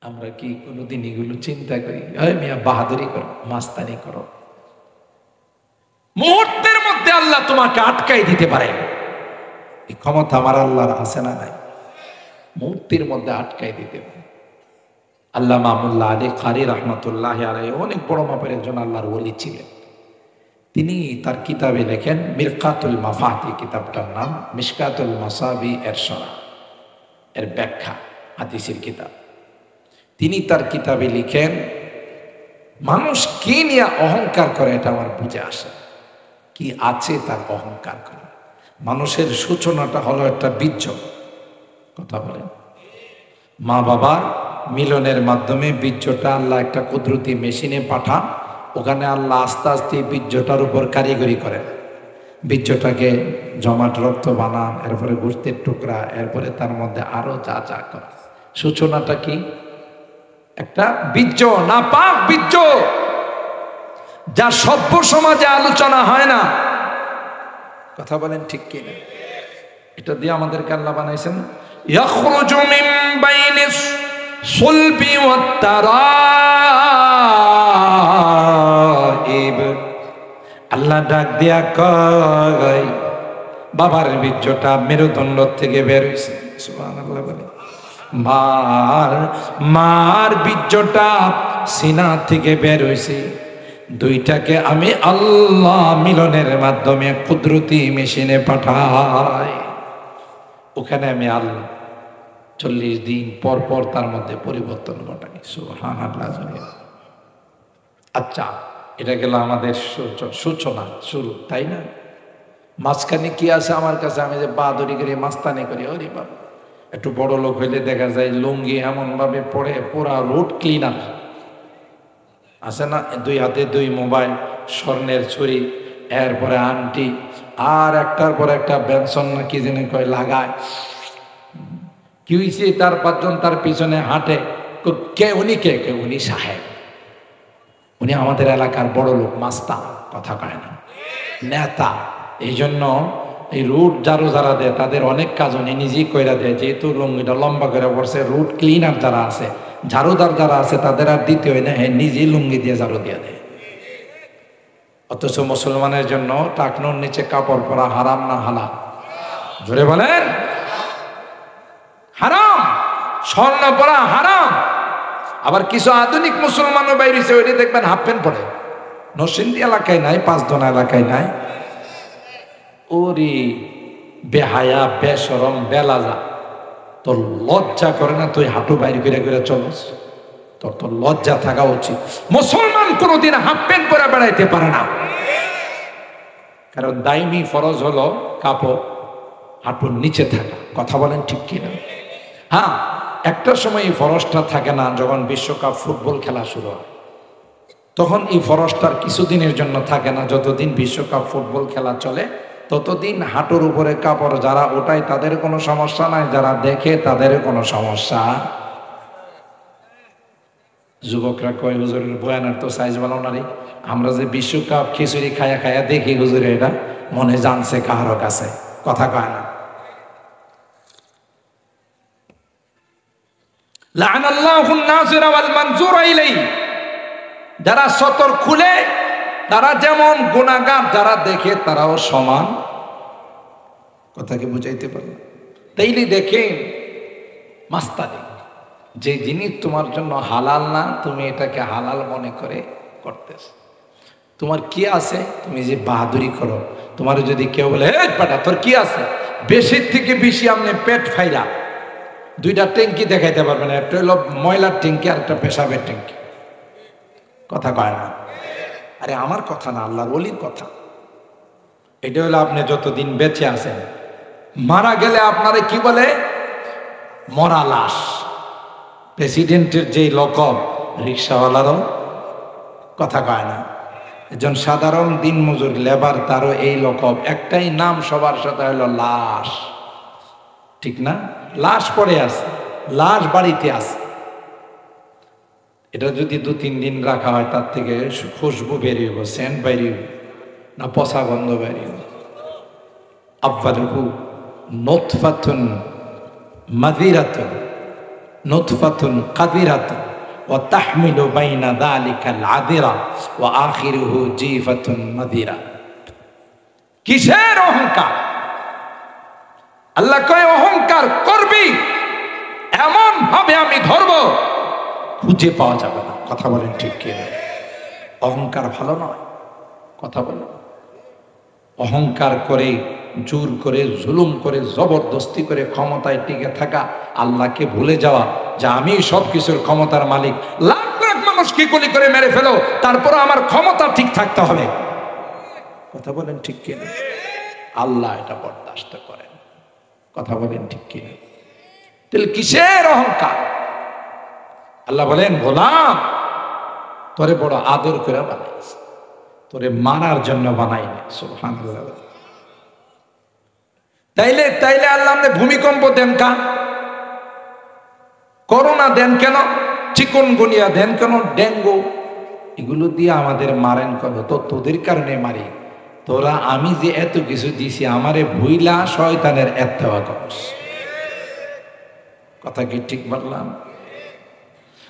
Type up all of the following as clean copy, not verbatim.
আমরা কি কোনোদিন এগুলো চিন্তা করি? মিয়া বাহাদুরি করো, মাস্তানি করো, মুহূর্তের মধ্যে আল্লাহ তোমাকে আটকাই দিতে পারে। এই ক্ষমতা আমার আল্লাহর আছে না নাই? মুহূর্তের মধ্যে আটকাই দিতে পারে। আল্লাহ মামুল্লাহ আলী কারি রহমতুল্লাহ আলাইহি অনেক বড় মাপের একজন আল্লাহর ওলি ছিলেন। তিনি তার কিতাবে লেখেন, মিরকাতুল মাফাতি কিতাবটার নাম, মিশকাতুল মাসাবি এর শরহ, এর ব্যাখ্যা, হাদিসের কিতাব। তিনি তার কিতাবে লিখেন, মানুষ কি নিয়ে অহংকার করে এটা আমার বুঝে আসে, কি আছে তার অহংকার করে। মানুষের সূচনাটা হলো একটা বীর্য, কথা বলেন, মা বাবার মিলনের মাধ্যমে বীর্যটা আল্লাহ একটা কুদরতি মেশিনে পাঠান, ওখানে আল্লাহ আস্তে আস্তে বীর্যটার উপর কারিগরি করেন। বীর্যটাকে জমাট রক্ত বানান, এরপরে গোশতের টুকরা, এরপরে তার মধ্যে আরো যা যা করে। সূচনাটা কি? একটা বীর্য, না পাক বীর্য, যা সভ্য সমাজে আলোচনা হয় না। কথা বলেন ঠিক কি না? এটা দিয়ে আমাদেরকে আল্লাহ বানাইছেন, ইয়াখরুজু মিন বাইনিস সুলবি ওয়াত তারাইব। আল্লাহ ডাক দিয়া কয়, বাবার বীর্যটা মেরুদণ্ড থেকে বের হইছে। সুবহানাল্লাহ বলে। মার বীর্যটা সিনা থেকে বের হইছে। দুইটাকে আমি আল্লাহ মিলনের মাধ্যমে কুদরতি মেশিনে পাঠাই। ওখানে আমি আল্লাহ 40 দিন পর পর তার মধ্যে পরিবর্তন ঘটাই। সুবহানাল্লাহ। আচ্ছা, এটা গেল আমাদের সূচনা, শুরু, তাই না? মাঝখানে কি আছে আমার কাছে? আমি যে বাহাদুরি করি, মাস্তানি করি, ওরে বাবা, একটু বড় লোক হইলে দেখা যায় লুঙ্গি এমন ভাবে পড়ে, পুরা রুট ক্লিনার আছে না, 2 হাতে 2 মোবাইল, স্বর্ণের ছুরি, এরপরে আংটি, আর একটার পর একটা বেনসন না কি যেন কয় লাগায়। কি হয়েছে? তার 5 জন তার পিছনে হাঁটে। কে উনি? কে উনি? সাহেব, উনি আমাদের এলাকার বড় লোক, মাস্তা, কথা কয় না, নেতা। এই জন্য এই রুট ঝাড়ু যারা দেয় তাদের অনেক কাজ উনি নিজেই কইরা দেয়, যেহেতু লুঙ্গিটা লম্বা করে পড়ছে। রুট ক্লিনার যারা আছে, ঝাড়ুদার যারা আছে, তাদের আর দিতে হয় না, হ্যাঁ নিজেই লুঙ্গি দিয়ে ঝাড়ু দিয়ে দেয়। অথচ মুসলমানের জন্য টাকনুর নিচে কাপড় পরা হারাম না হালাল? জোরে বলেন। হারাম। স্বর্ণ পরা হারাম। আবার কিছু আধুনিক মুসলমানও বাইরেছে, ওইটা দেখবেন হাফ প্যান্ট পরে। নরসিংদী এলাকায় নাই, 5 দোনা এলাকায় নাই। ওরে বেহায়া, বেশরম, বেলাজা, তোর লজ্জা করে না? তুই হাঁটু বাইরে করে করে চলস? তোর লজ্জা থাকা উচিত। মুসলমান কোনোদিন হাফ প্যান্ট পরে বেড়াইতে পারে না, কারণ দাইমি ফরজ হলো কাপড় হাঁটুর নিচে থাকা। কথা বলেন ঠিক কিনা? হ্যাঁ, একটা সময় এই ফরজটা থাকে না, যখন বিশ্বকাপ ফুটবল খেলা শুরু হয় তখন এই ফরজটার কিছুদিনের জন্য থাকে না। যতদিন বিশ্বকাপ ফুটবল খেলা চলে ততদিন হাঁটুর উপরে কাপড় যারা ওঠায় তাদের কোনো সমস্যা নাই, যারা দেখে তাদের কোনো সমস্যা। যুবকরা কয়, হুজুরের বয়ানের তো সাইজ ভালো না রে, আমরা যে বিশ্বকাপ খিচুড়ি খায়া খায়া দেখি হুজুরে, এটা মনে জানছে কাহারও কাছে, কথা কয় না। লাআনাল্লাহুন নাযিরা ওয়াল মানযুরা ইলাইহি। যারা সতর খুলে তারা যেমন গুনাহগার, যারা দেখে তারাও সমান। কথা কি বুঝাইতে পারলাম? তাইলে দেখেন মাস্তানি, যে জিনিস তোমার জন্য হালাল না, তুমি এটাকে হালাল মনে করে করতেছ। তোমার কি আছে? তুমি যে বাহাদুরি করো, তোমার যদি কেউ বলে, এই বেটা তোর কি আছে, বেশির থেকে বেশি আপনি পেট ফাইরা 2টা ট্যাঙ্কি দেখাইতে পারবেন, একটা হলো ময়লার ট্যাঙ্কি আর একটা পেশাবের ট্যাঙ্কি। কথা কয় না? আরে আমার কথা না, আল্লাহর ওলির কথা। এটা হলো আপনি যতদিন বেঁচে আছেন, মারা গেলে আপনারে কি বলে? মরা লাশ। প্রেসিডেন্টের যেই লকব, রিক্সাওয়ালারও, কথা কয় না, একজন সাধারণ দিনমজুর লেবার, তারও এই লকব, একটাই নাম সবার সাথে হলো লাশ। ঠিক না? লাশ পড়ে আছে, লাশ বাড়িতে আছে। এটা যদি 2-3 দিন রাখা হয়, তার থেকে খুশবু বেরিয়ে, সেন্ট বেরিয়ে, না পচা গন্ধ বেরিয়ে। আব্বালুহু নতফাতুন মাযিরাতুন নুতফাতুন কাদিরাতুন ওয়া তাহমিলু বাইনা যালিকাল আদিরা ওয়া আখিরুহু জিফাতুন মাদিরা। কিসের অহংকার? আল্লাহ কয় অহংকার করবি এমন ভাবে আমি ধরব খুঁজে পাওয়া যাবে না। কথা বলেন ঠিক কি না? অহংকার ভালো নয়। কথা বলেন। অহংকার করে, জোর করে, জুলুম করে, জবরদস্তি করে ক্ষমতায় টিকে থাকা, আল্লাহকে ভুলে যাওয়া যে আমি সবকিছুর ক্ষমতার মালিক, লাখ লাখ মানুষকে গুলি করে মেরে ফেলো, তারপর আমার ক্ষমতা ঠিক থাকতে হবে। কথা বলেন ঠিক কি না? আল্লাহ এটা বরদাস্ত করেন। কথা বলেন ঠিক কি না? তাহলে কিসের অহংকার? আল্লাহ বলেন গোলাম তোরে বড় আদর করে বানাইছি, তোরে মারার জন্য বানাইনি। সুবহানাল্লাহ। তাইলে আল্লাহ আমাদের ভূমিকম্প দেন কেন? করোনা দেন কেন? চিকুনগুনিয়া দেন কেন? ডেঙ্গু এগুলো দিয়ে আমাদের মারেন কেন? তো তোদের কারণে মারি। তোরা আমি যে এত কিছু দিছি আমারে ভুইলা শয়তানের এত্তেবা করস। কথা কি ঠিক বললাম?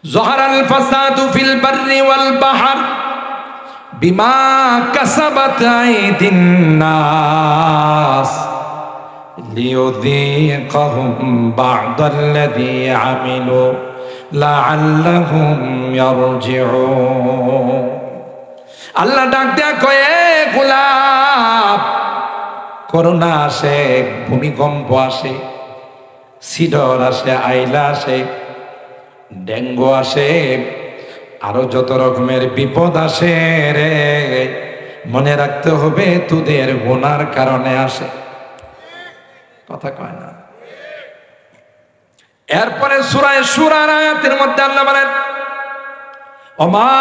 জহারাল ফাসাদু ফিল বাররি ওয়াল বাহর বিমা কাসাবাত আইদিন নাস লিয়ুযীকাহুম বা'দাল্লাযী আমিলু লাআল্লাহুম ইয়ারজিউন। আল্লাহ ডাক দেয়া কয়ে গোলাপ, করোনা আসে, ভূমিকম্প আসে, সিডর আসে, আইলা আসে, ডেঙ্গু আসে, আরো যত রকমের বিপদ আসে রে, মনে রাখতে হবে তোদের গুনার কারণে আসে। কথা কয় না? এরপরে সূরা শুরার আয়াতের মধ্যে আল্লাহ বলেন ওমা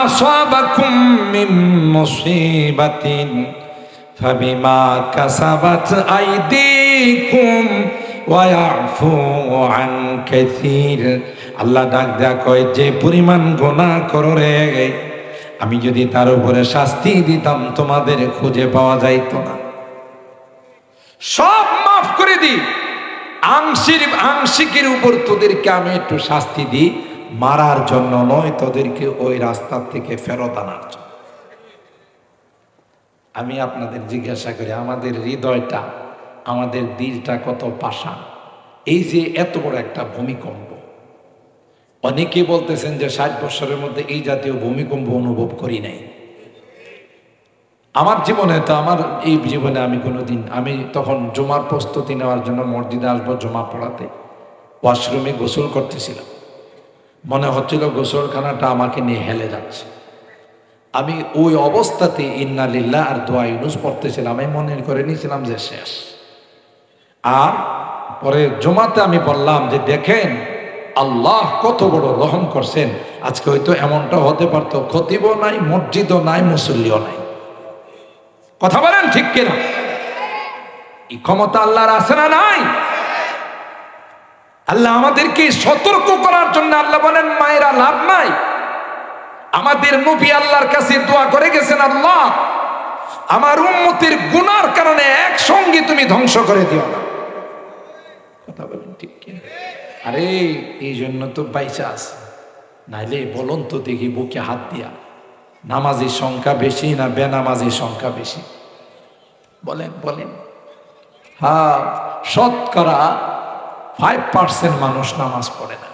আসাবাকুম মিন মুসিবাতিন ফাবিমা কাসাবাত আইদিকুম ওয়া ইয়াফু আন কাসীর। আল্লাহ ডাক দেয়া কয় যে পরিমাণ গুনাহ করো রে, আমি যদি তার উপরে শাস্তি দিতাম তোমাদের খুঁজে পাওয়া যাইত না। সব মাফ করে দিই, আংশিকের উপর তোদেরকে আমি একটু শাস্তি দিই, মারার জন্য নয়, তোদেরকে ওই রাস্তা থেকে ফেরত আনার জন্য। আমি আপনাদের জিজ্ঞাসা করি আমাদের হৃদয়টা, আমাদের দিলটা কত পাষাণ। এই যে এত বড় একটা ভূমিকম্প, অনেকেই বলতেছেন যে 60 বছরের মধ্যে এই জাতীয় ভূমিকম্প অনুভব করি নাই। আমার জীবনে তো, আমার এই জীবনে আমি কোনোদিন, আমি তখন জুমার প্রস্তুতি নেওয়ার জন্য মসজিদে আসবো জুমা পড়াতে, ওয়াশরুমে গোসল করতেছিলাম, মনে হচ্ছিল গোসলখানাটা আমাকে নিয়ে হেলে যাচ্ছে। আমি ওই অবস্থাতে ইন্না লিল্লাহ আর দোয়া ইউনুস পড়তেছিলাম, আমি মনে করে নিয়েছিলাম যে শেষ। আর পরে জুমাতে আমি বললাম যে দেখেন আল্লাহ কত বড় রহম করছেন, আজকে হয়তো এমনটা হতে পারতো খতিবও নাই, মসজিদও নাই, মুসল্লিও নাই। কথা বলেন ঠিক কিনা? এই ক্ষমতা আল্লাহর আছে না নাই? আল্লাহ আমাদেরকে সতর্ক করার জন্য আল্লাহ বলেন মায়েরা লাভ নাই। আমাদের নবী আল্লাহর কাছে দোয়া করে গেছেন, আল্লাহ আমার উম্মতের গুনার কারণে একসঙ্গে তুমি ধ্বংস করে দিও না। কথা বলেন ঠিক কিনা? আরে এই জন্য তো বাইচা আছে, নাইলে বলুন তো দেখি বুকে হাত দিয়া, নামাজির সংখ্যা বেশি না বেনামাজির সংখ্যা বেশি? বলেন বলেন। হ্যাঁ, শতকরা 5% মানুষ নামাজ পড়ে না।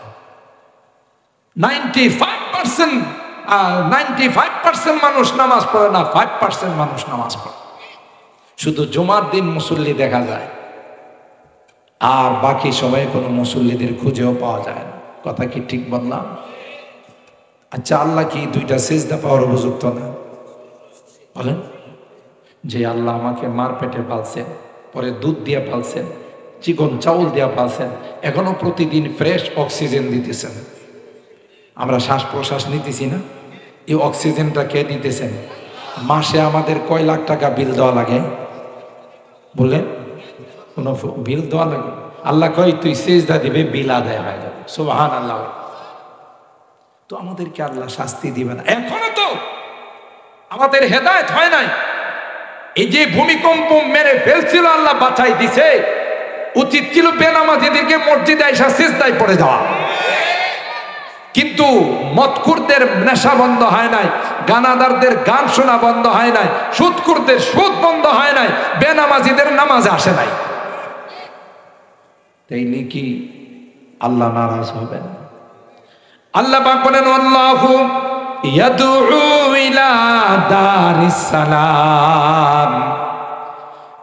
95% মানুষ নামাজ পড়ে না, 5% মানুষ নামাজ পড়ে। শুধু জুমার দিন মুসল্লি দেখা যায়, আর বাকি সময় কোনো মুসল্লিদের খুঁজেও পাওয়া যায় না। কথা কি ঠিক বললাম? আচ্ছা, আল্লাহ কি দুইটা সিজদা পাওয়ার উপযুক্ত না? বলেন। যে আল্লাহ আমাকে মার পেটে পালছেন, পরে দুধ দিয়ে পালছেন, চিকন চাউল দিয়ে পালছেন, এখনো প্রতিদিন ফ্রেশ অক্সিজেন দিতেছেন, আমরা শ্বাস প্রশ্বাস নিতেছি না, এই অক্সিজেনটা কে দিতেছেন? মাসে আমাদের কয় লাখ টাকা বিল দেওয়া লাগে? বললেন কোনো বিল দেওয়া লাগে? আল্লাহ কয় তুই সিজদা দিবে, বিল আদায় হয়ে যাবে। সুবহানাল্লাহ। তো আমাদেরকে আল্লাহ শাস্তি দিবে না? এখনো তো আমাদের হেদায়েত হয় নাই। এই যে ভূমিকম্প মেরে ফেলছিল, আল্লাহ বাঁচাই দিছে। উচিত ছিল বেনামাজিদেরকে মসজিদে আইসা সিজদায় পড়ে যাওয়া। কিন্তু মদখুরদের নেশা বন্ধ হয় নাই, গানাদারদের গান শোনা বন্ধ হয় নাই, সুদখুরদের সুদ বন্ধ হয় নাই, বেনামাজিদের নামাজ আসে নাই। তাইলে কি আল্লাহ নারাজ হবেন? আল্লাহ পাক বলেন আল্লাহু ইয়াদউ ইলা দারিস সালাম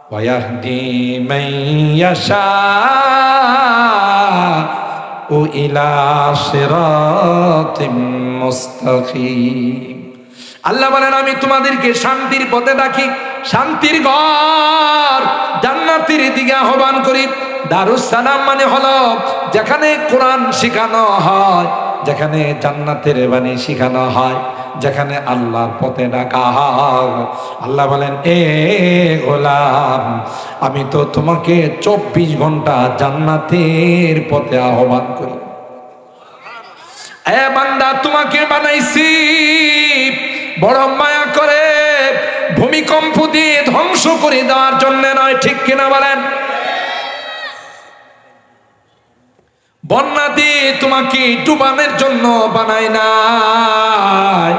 ওয়া ইয়াহদি মান ইয়াশাউ ইলা সিরাতিম মুস্তাকিম। আল্লাহ বলেন আমি তোমাদেরকে শান্তির পথে ডাকি, শান্তির ঘর জান্নাতের দিকে আহ্বান করি। দারুস সালাম মানে হলো যেখানে কোরআন শেখানো হয়, যেখানে জান্নাতের বাণী শেখানো হয়, যেখানে আল্লাহর পথে ডাকা হয়। আল্লাহ বলেন এ গোলাম আমি তো তোমাকে 24 ঘন্টা জান্নাতের পথে আহ্বান করি। এ বান্দা তোমাকে বানাইছি বড় মায়া করে, ভূমিকম্প দিয়ে ধ্বংস করে দেওয়ার জন্য নয়, ঠিক কিনা বলেন? বন্যা দিয়ে তোমাকে ডুবানোর জন্য বানাই নাই,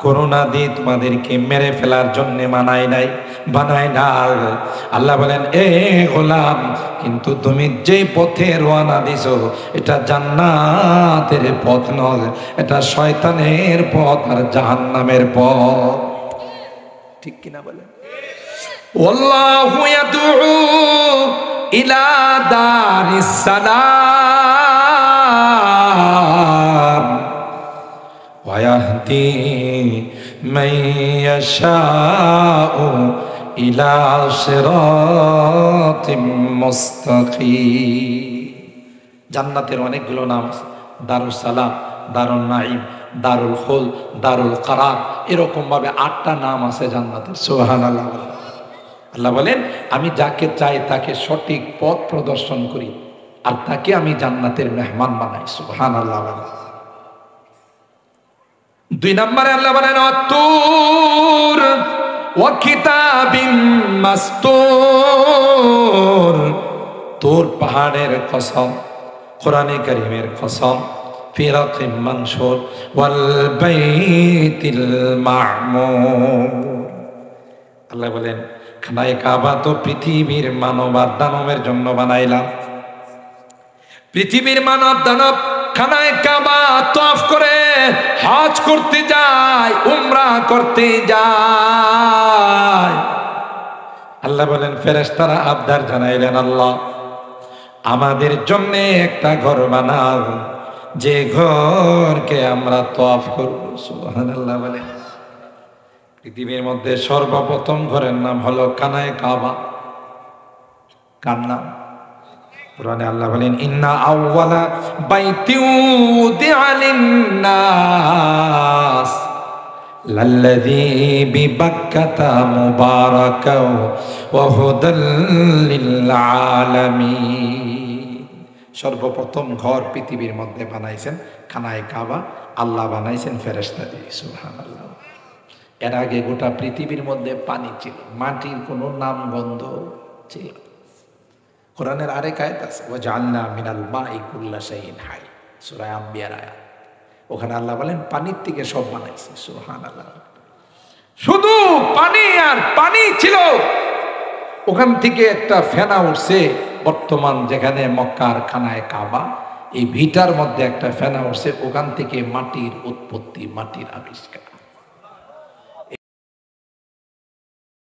করোনা দিয়ে তোমাদেরকে মেরে ফেলার জন্য বানাই নাই। আল্লাহ বলেন এ গোলাম কিন্তু তুমি যে পথে রওনা দিছো এটা জান্নাতের পথ নয়, এটা শয়তানের পথ আর জাহান্নামের পথ, ঠিক কিনা বলেন? আল্লাহু ইয়াদউ ইলা দারিস সালাম ওয়া ইয়াহদি মান ইয়াশাউ ইলা সিরাতিম মুস্তাকিম। জান্নাতের অনেকগুলো নাম আছে, দারুস সালাম, দারুন নাঈম, দারুল খুলদ, দারুল কারার, এরকম ভাবে 8টা নাম আছে জান্নাতের। সুবহানাল্লাহ। আল্লাহ বলেন আমি যাকে চাই তাকে সঠিক পথ প্রদর্শন করি আর তাকে আমি জান্নাতের মেহমান বানাই। সুবহানাল্লাহ। 2 নম্বরে আল্লাহ বলেন আত-তুর ওয়া কিতাবিম মাসতুর। তুর পাহাড়ের কসম, কোরআনে কারীমের কসম, ফি রাকিম মানশুর ওয়াল বাইতিল মা'মুর। আল্লাহ বলেন খানায়ে কাবা তো পৃথিবীর মানব আর দানবের জন্য বানাইলাম। পৃথিবীর মানব দানব খানায়ে কাবা তওয়াফ করে হজ করতে যায়, উমরা করতে যায়। আল্লাহ বলেন ফেরেশতারা আবদার জানাইলেন আল্লাহ আমাদের জন্য একটা ঘর বানাও, যে ঘরকে আমরা তওয়াফ করব। সুবহানাল্লাহ। বলেন পৃথিবীর মধ্যে সর্বপ্রথম ঘরের নাম হলো খানায়ে কাবা। কার নাম? কুরআনে আল্লাহ বলেন ইন্না আউওয়ালা বাইতিউ উদিআ লিন-নাস লাল্লাযী বিবাক্কাতা মুবারাকাও ওয়া হুদাল লিল-আলামিন। সর্বপ্রথম ঘর পৃথিবীর মধ্যে বানাইছেন খানায়ে কাবা, আল্লাহ বানাইছেন ফেরেশতা দিয়ে। সুবহানাল্লাহ। এর আগে গোটা পৃথিবীর মধ্যে পানি ছিল, মাটির কোনো নাম গন্ধ ছিল। কোরআনের আরেক আয়াত আছে ওয়াজআলনা মিনাল মাই কুল্লা শাইইন হাই, সূরা আম্বিয়ার আয়াত। ওখানে আল্লাহ বলেন পানির থেকে সব বানাইছে। সুবহানাল্লাহ। শুধু পানি আর পানি ছিল, ওখান থেকে একটা ফেনা উঠছে। বর্তমান যেখানে মক্কার খানায়ে কাবা, এই ভিটার মধ্যে একটা ফেনা উঠছে, ওখান থেকে মাটির উৎপত্তি, মাটির আবিষ্কার।